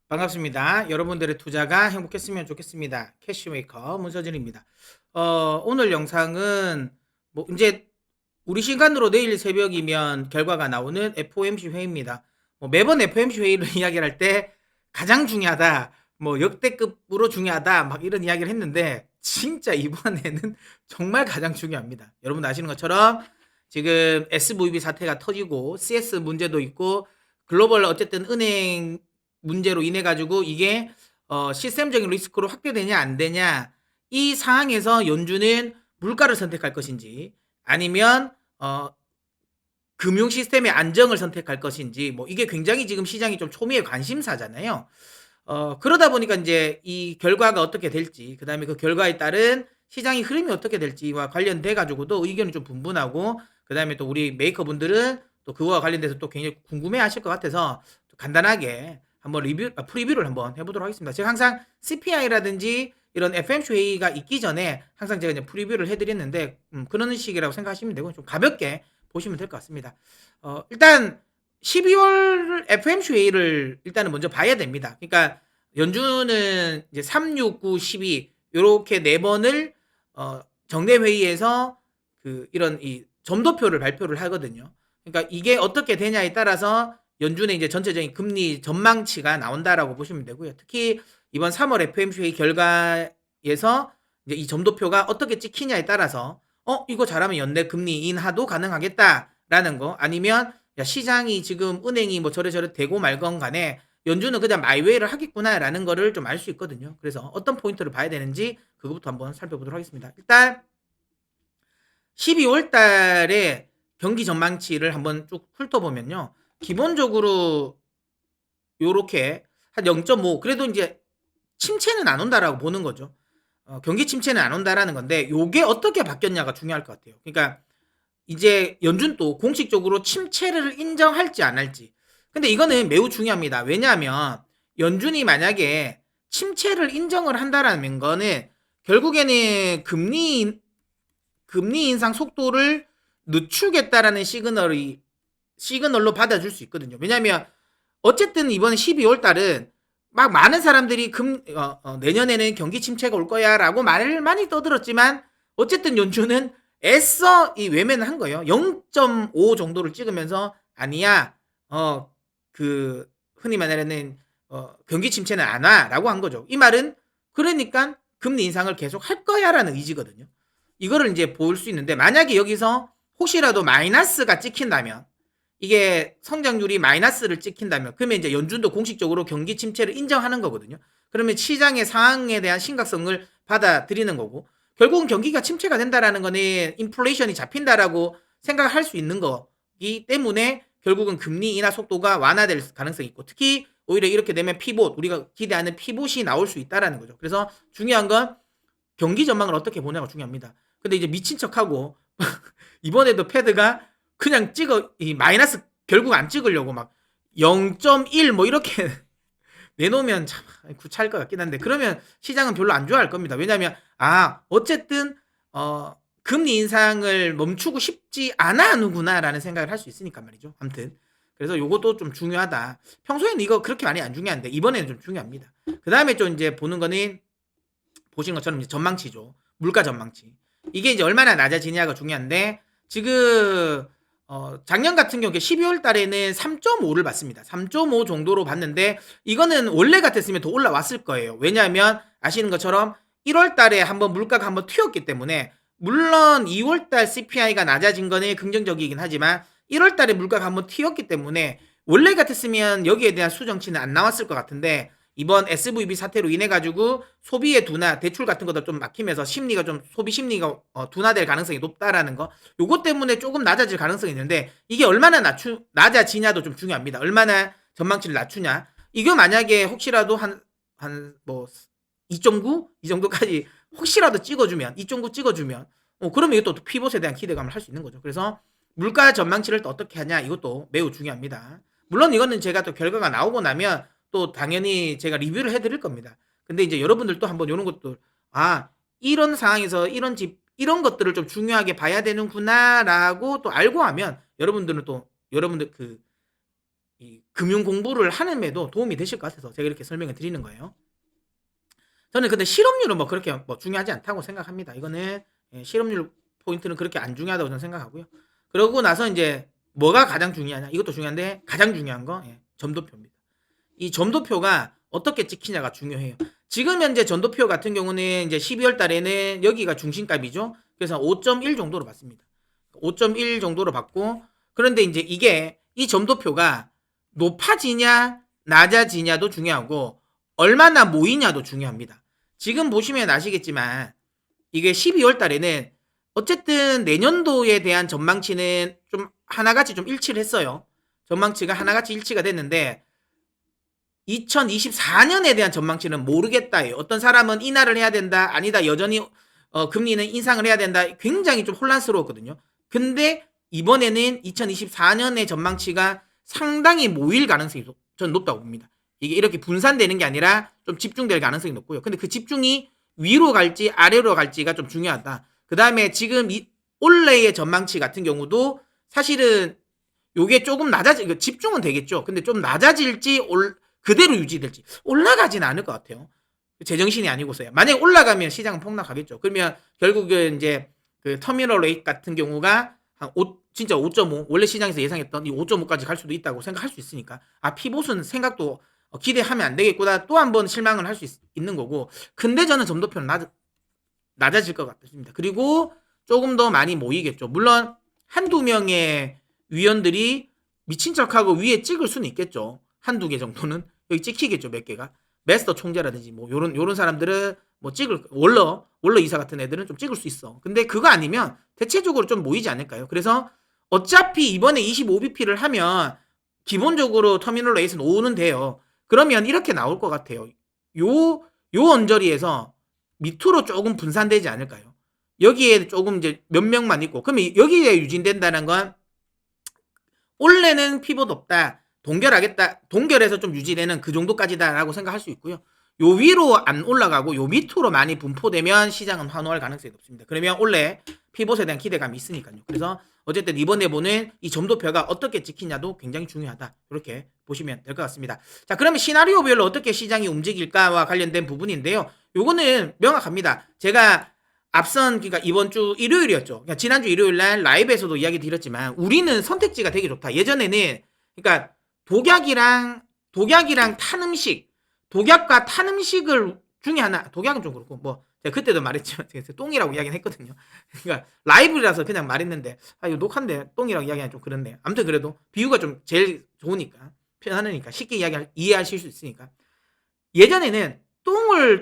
반갑습니다. 여러분들의 투자가 행복했으면 좋겠습니다. 캐시메이커 문서진입니다. 오늘 영상은 뭐 이제 우리 시간으로 내일 새벽이면 결과가 나오는 FOMC 회의입니다. 매번 FOMC 회의를 이야기를 할 때 가장 중요하다, 역대급으로 중요하다, 막 이런 이야기를 했는데 진짜 이번에는 정말 가장 중요합니다. 여러분 아시는 것처럼 지금 SVB 사태가 터지고 CS 문제도 있고 글로벌 어쨌든 은행 문제로 인해 가지고 이게 시스템적인 리스크로 확대되냐 안 되냐, 이 상황에서 연준은 물가를 선택할 것인지 아니면 금융 시스템의 안정을 선택할 것인지, 이게 굉장히 지금 시장이 좀 초미의 관심사잖아요. 그러다 보니까 인제 이 결과가 어떻게 될지, 그다음에 그 결과에 따른 시장의 흐름이 어떻게 될지와 관련돼 가지고도 의견이 좀 분분하고, 그다음에 또 우리 메이커분들은 또 그거와 관련돼서 또 굉장히 궁금해하실 것 같아서 간단하게 한번 프리뷰를 한번 해 보도록 하겠습니다. 제가 항상 CPI라든지 이런 FOMC 회의가 있기 전에 항상 제가 이제 프리뷰를 해 드렸는데, 그런 식이라고 생각하시면 되고 좀 가볍게 보시면 될 것 같습니다. 일단 12월 FOMC 회의를 일단은 먼저 봐야 됩니다. 그러니까 연준은 이제 3, 6, 9, 12 요렇게 4번을 정례 회의에서 이런 이 점도표를 발표를 하거든요. 그러니까 이게 어떻게 되냐에 따라서 연준의 이제 전체적인 금리 전망치가 나온다라고 보시면 되고요. 특히 이번 3월 FOMC 회의 결과에서 이제 이 점도표가 어떻게 찍히냐에 따라서 이거 잘하면 연내 금리 인하도 가능하겠다라는 거, 아니면 야 시장이 지금 은행이 뭐 저래저래 되고 말건 간에 연준은 그냥 마이웨이를 하겠구나라는 거를 좀 알 수 있거든요. 그래서 어떤 포인트를 봐야 되는지 그거부터 한번 살펴보도록 하겠습니다. 일단 12월 달에 경기 전망치를 한번 쭉 훑어보면요. 기본적으로 요렇게 한 0.5, 그래도 인제 침체는 안 온다라고 보는 거죠. 경기 침체는 안 온다라는 건데 요게 어떻게 바뀌었냐가 중요할 것 같아요. 그러니까 이제 연준도 공식적으로 침체를 인정할지 안 할지. 근데 이거는 매우 중요합니다. 왜냐하면 연준이 만약에 침체를 인정을 한다라는 거는 결국에는 금리 인상 속도를 늦추겠다라는 시그널로 받아줄 수 있거든요. 왜냐하면 어쨌든 이번 12월 달은 막 많은 사람들이 내년에는 경기 침체가 올 거야라고 말을 많이 떠들었지만, 어쨌든 연준은 애써 이 외면을 한 거예요. 0.5 정도를 찍으면서 아니야, 흔히 말하는 경기 침체는 안 와라고 한 거죠. 이 말은 그러니까 금리 인상을 계속 할 거야라는 의지거든요. 이거를 이제 볼 수 있는데, 만약에 여기서 혹시라도 마이너스가 찍힌다면, 이게 성장률이 마이너스를 찍힌다면 그러면 이제 연준도 공식적으로 경기 침체를 인정하는 거거든요. 그러면 시장의 상황에 대한 심각성을 받아들이는 거고, 결국은 경기가 침체가 된다라는 거는 인플레이션이 잡힌다라고 생각할 수 있는 거기 때문에 결국은 금리 인하 속도가 완화될 가능성이 있고, 특히 오히려 이렇게 되면 피봇, 우리가 기대하는 피봇이 나올 수 있다라는 거죠. 그래서 중요한 건 경기 전망을 어떻게 보냐가 중요합니다. 근데 이제 미친 척하고 이번에도 패드가 그냥 찍어 이 마이너스 결국 안 찍으려고 막 0.1 뭐 이렇게 내놓으면 참 구차할 것 같긴 한데, 그러면 시장은 별로 안 좋아할 겁니다. 왜냐하면 어쨌든 금리 인상을 멈추고 싶지 않아 하는구나라는 생각을 할 수 있으니까 말이죠. 아무튼 그래서 요것도 좀 중요하다. 평소에는 이거 그렇게 많이 안 중요한데 이번에는 좀 중요합니다. 그다음에 좀 이제 보는 거는 보신 것처럼 이제 전망치죠. 물가 전망치. 이게 이제 얼마나 낮아지냐가 중요한데, 지금 작년 같은 경우에 12월 달에는 3.5를 봤습니다. 3.5 정도로 봤는데 이거는 원래 같았으면 더 올라왔을 거예요. 왜냐하면 아시는 것처럼 1월 달에 한번 물가가 한번 튀었기 때문에, 물론 2월 달 CPI가 낮아진 거는 긍정적이긴 하지만 1월 달에 물가가 한번 튀었기 때문에 원래 같았으면 여기에 대한 수정치는 안 나왔을 것 같은데, 이번 SVB 사태로 인해 가지고 소비의 둔화, 대출 같은 것도 좀 막히면서 심리가 좀 소비 심리가 둔화될 가능성이 높다라는 거. 요것 때문에 조금 낮아질 가능성이 있는데, 이게 얼마나 낮아지냐도 좀 중요합니다. 얼마나 전망치를 낮추냐. 이거 만약에 혹시라도 한 뭐 2.9 이 정도까지 혹시라도 찍어주면, 2.9 찍어주면 그러면 이것도 피봇에 대한 기대감을 할 수 있는 거죠. 그래서 물가 전망치를 또 어떻게 하냐, 이것도 매우 중요합니다. 물론 이거는 제가 또 결과가 나오고 나면 또 당연히 제가 리뷰를 해 드릴 겁니다. 근데 이제 여러분들도 한번 요런 것도, 이런 상황에서 이런 것들을 좀 중요하게 봐야 되는구나라고 또 알고 하면 여러분들은 또 여러분들 이 금융 공부를 하는데도 도움이 되실 것 같아서 제가 이렇게 설명을 드리는 거예요. 저는 근데 실업률은 뭐 그렇게 뭐 중요하지 않다고 생각합니다. 이거는 실업률 포인트는 그렇게 안 중요하다고 저는 생각하고요. 그러고 나서 이제 뭐가 가장 중요하냐? 이것도 중요한데 가장 중요한 거 점도표입니다. 이 점도표가 어떻게 찍히냐가 중요해요. 지금 현재 점도표 같은 경우는 이제 12월 달에는 여기가 중심값이죠. 그래서 5.1 정도로 받습니다. 5.1 정도로 받고 그런데 이제 이게 이 점도표가 높아지냐 낮아지냐도 중요하고 얼마나 모이냐도 중요합니다. 지금 보시면 아시겠지만 이게 12월 달에는 어쨌든 내년도에 대한 전망치는 좀 하나같이 좀 일치를 했어요. 전망치가 하나같이 일치가 됐는데 2024년에 대한 전망치는 모르겠다예요. 어떤 사람은 인하를 해야 된다, 아니다, 여전히 금리는 인상을 해야 된다. 굉장히 좀 혼란스러웠거든요. 근데 이번에는 2024년의 전망치가 상당히 모일 가능성이 저는 높다고 봅니다. 이게 이렇게 분산되는 게 아니라 좀 집중될 가능성이 높고요. 근데 그 집중이 위로 갈지 아래로 갈지가 좀 중요하다. 그 다음에 지금 이 올해의 전망치 같은 경우도 사실은 요게 조금 집중은 되겠죠. 근데 좀 낮아질지 그대로 유지될지 올라가지는 않을 것 같아요. 제정신이 아니고서야. 만약에 올라가면 시장은 폭락하겠죠. 그러면 결국은 이제 그 터미널 레이트 같은 경우가 한 진짜 5.5 원래 시장에서 예상했던 이 5.5까지 갈 수도 있다고 생각할 수 있으니까 피봇은 생각도 기대하면 안 되겠구나 또 한 번 실망을 할 수 있는 거고 근데 저는 점도표는 낮아질 것 같습니다. 그리고 조금 더 많이 모이겠죠. 물론 한두 명의 위원들이 미친 척하고 위에 찍을 수는 있겠죠. 한두 개 정도는 여기 찍히겠죠. 몇 개가 메스터 총재라든지 뭐 요런 사람들은 뭐 찍을 월러 이사 같은 애들은 좀 찍을 수 있어. 근데 그거 아니면 대체적으로 좀 모이지 않을까요? 그래서 어차피 이번에 25bp를 하면 기본적으로 터미널 레이스는 5는 돼요. 그러면 이렇게 나올 것 같아요. 요 언저리에서 밑으로 조금 분산되지 않을까요? 여기에 조금 이제 몇 명만 있고 그러면 여기에 유진된다는 건 올해는 피봇 없다. 동결하겠다. 동결해서 좀 유지되는 그 정도까지다라고 생각할 수 있고요. 요 위로 안 올라가고 요 밑으로 많이 분포되면 시장은 환호할 가능성이 높습니다. 그러면 올해 피봇에 대한 기대감이 있으니까요. 그래서 어쨌든 이번에 보는 이 점도표가 어떻게 찍히냐도 굉장히 중요하다. 이렇게 보시면 될 것 같습니다. 자, 그러면 시나리오별로 어떻게 시장이 움직일까와 관련된 부분인데요. 요거는 명확합니다. 제가 앞선 그러니까 이번 주 일요일이었죠. 그러니까 지난주 일요일 날 라이브에서도 이야기 드렸지만 우리는 선택지가 되게 좋다. 예전에는 그러니까 독약이랑 탄 음식, 독약과 탄 음식을 중에 하나, 독약은 좀 그렇고 뭐 제가 그때도 말했지만 제가 똥이라고 이야기는 했거든요. 그러니까 라이브라서 그냥 말했는데 이거 녹화인데 똥이라고 이야기하기 좀 그렇네. 아무튼 그래도 비유가 좀 제일 좋으니까 편하니까 쉽게 이해하실 수 있으니까 예전에는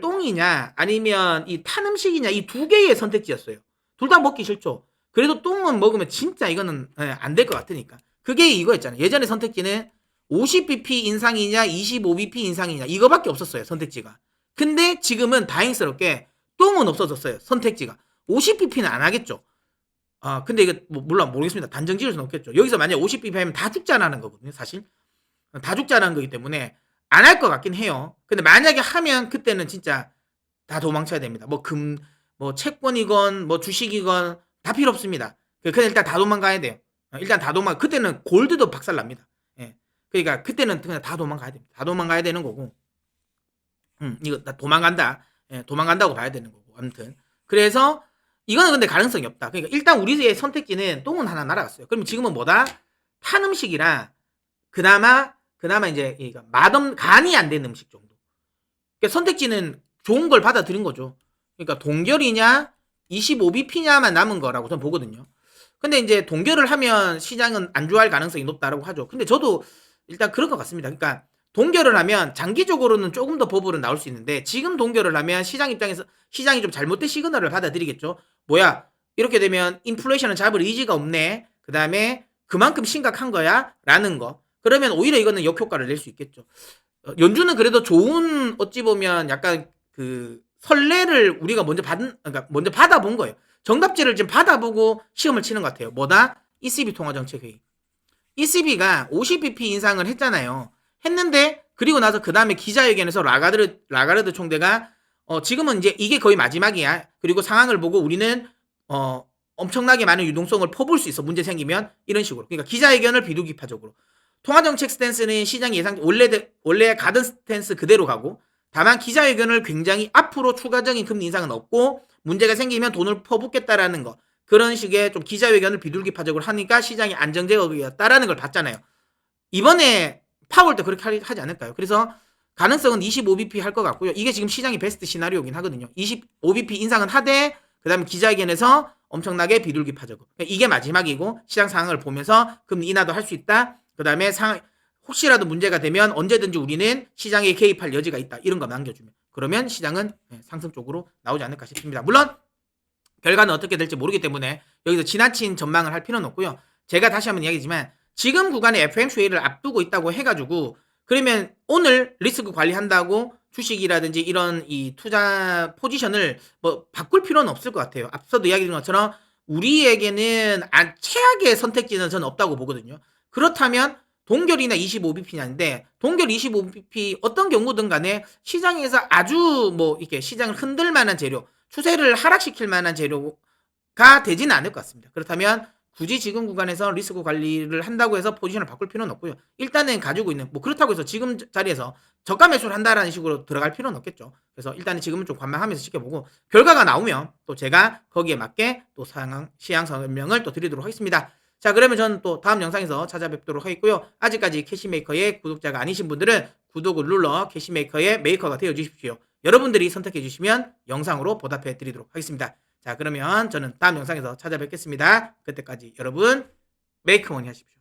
똥이냐 아니면 이 탄 음식이냐 이 두 개의 선택지였어요. 둘 다 먹기 싫죠. 그래도 똥은 먹으면 진짜 이거는 안 될 것 같으니까 그게 이거였잖아요. 예전에 선택지는 50bp 인상이냐 25bp 인상이냐 이거밖에 없었어요. 선택지가. 근데 지금은 다행스럽게 똥은 없어졌어요. 선택지가. 50bp는 안 하겠죠. 근데 이거 물론 모르겠습니다. 단정 지을 수는 없겠죠. 여기서 만약 50bp 하면 다 죽자라는 거거든요. 사실 다 죽자라는 거기 때문에 안 할 것 같긴 해요. 근데 만약에 하면 그때는 진짜 다 도망쳐야 됩니다. 뭐 채권이건 뭐 주식이건 다 필요 없습니다. 그냥 일단 다 도망가야 돼요. 일단 그때는 골드도 박살납니다. 예. 그러니까 그때는 그냥 다 도망가야 됩니다. 다 도망가야 되는 거고. 이거 나 도망간다. 예, 도망간다고 봐야 되는 거고. 아무튼. 그래서 이거는 근데 가능성이 없다. 그러니까 일단 우리의 선택지는 똥은 하나 날아갔어요. 그럼 지금은 뭐다? 탄 음식이랑 그나마 이제 간이 안 된 음식 정도. 그러니까 선택지는 좋은 걸 받아들인 거죠. 그러니까 동결이냐 25bp냐만 남은 거라고 저는 보거든요. 근데 이제 동결을 하면 시장은 안 좋아할 가능성이 높다라고 하죠. 근데 저도 일단 그럴 것 같습니다. 그러니까 동결을 하면 장기적으로는 조금 더 버블은 나올 수 있는데 지금 동결을 하면 시장 입장에서 시장이 좀 잘못된 시그널을 받아들이겠죠. 뭐야 이렇게 되면 인플레이션을 잡을 의지가 없네. 그 다음에 그만큼 심각한 거야 라는 거. 그러면 오히려 이거는 역효과를 낼 수 있겠죠. 연준은 그래도 좋은 어찌 보면 약간 그 선례를 우리가 그러니까 먼저 받아본 거예요. 정답지를 지금 받아보고 시험을 치는 것 같아요. 뭐다? ECB 통화정책회의. ECB가 50bp 인상을 했잖아요. 했는데 그리고 나서 그 다음에 기자회견에서 라가르드 총재가 지금은 이제 이게 거의 마지막이야. 그리고 상황을 보고 우리는 엄청나게 많은 유동성을 퍼부을 수 있어. 문제 생기면 이런 식으로. 그러니까 기자회견을 비둘기파적으로. 통화정책 스탠스는 시장 예상 원래 가던 스탠스 그대로 가고, 다만 기자회견을 굉장히 앞으로 추가적인 금리 인상은 없고 문제가 생기면 돈을 퍼붓겠다라는 거, 그런 식의 좀 기자회견을 비둘기파적으로 하니까 시장이 안정적이었다라는 걸 봤잖아요. 이번에 파월도 그렇게 하지 않을까요? 그래서 가능성은 25bp 할 것 같고요. 이게 지금 시장이 베스트 시나리오긴 하거든요. 25bp 인상은 하되 그다음에 기자회견에서 엄청나게 비둘기파적으로, 이게 마지막이고 시장 상황을 보면서 금리 인하도 할 수 있다. 그다음에 혹시라도 문제가 되면 언제든지 우리는 시장에 개입할 여지가 있다. 이런 거 남겨주면, 그러면 시장은 상승 쪽으로 나오지 않을까 싶습니다. 물론 결과는 어떻게 될지 모르기 때문에 여기서 지나친 전망을 할 필요는 없고요. 제가 다시 한번 이야기지만 지금 구간에 FOMC 회의를 앞두고 있다고 해가지고 그러면 오늘 리스크 관리한다고 주식이라든지 이런 이 투자 포지션을 뭐 바꿀 필요는 없을 것 같아요. 앞서도 이야기드린 것처럼 우리에게는 최악의 선택지는 저는 없다고 보거든요. 그렇다면 동결이나 25bp냐인데, 동결 25bp 어떤 경우든 간에 시장에서 아주 뭐 이렇게 시장을 흔들 만한 재료, 추세를 하락시킬 만한 재료가 되지는 않을 것 같습니다. 그렇다면 굳이 지금 구간에서 리스크 관리를 한다고 해서 포지션을 바꿀 필요는 없고요. 일단은 가지고 있는, 뭐 그렇다고 해서 지금 자리에서 저가 매수를 한다라는 식으로 들어갈 필요는 없겠죠. 그래서 일단은 지금은 좀 관망하면서 지켜보고 결과가 나오면 또 제가 거기에 맞게 또 시향 설명을 또 드리도록 하겠습니다. 자, 그러면 저는 또 다음 영상에서 찾아뵙도록 하겠고요. 아직까지 캐시메이커의 구독자가 아니신 분들은 구독을 눌러 캐시메이커의 메이커가 되어 주십시오. 여러분들이 선택해 주시면 영상으로 보답해 드리도록 하겠습니다. 자, 그러면 저는 다음 영상에서 찾아뵙겠습니다. 그때까지 여러분 메이크머니 하십시오.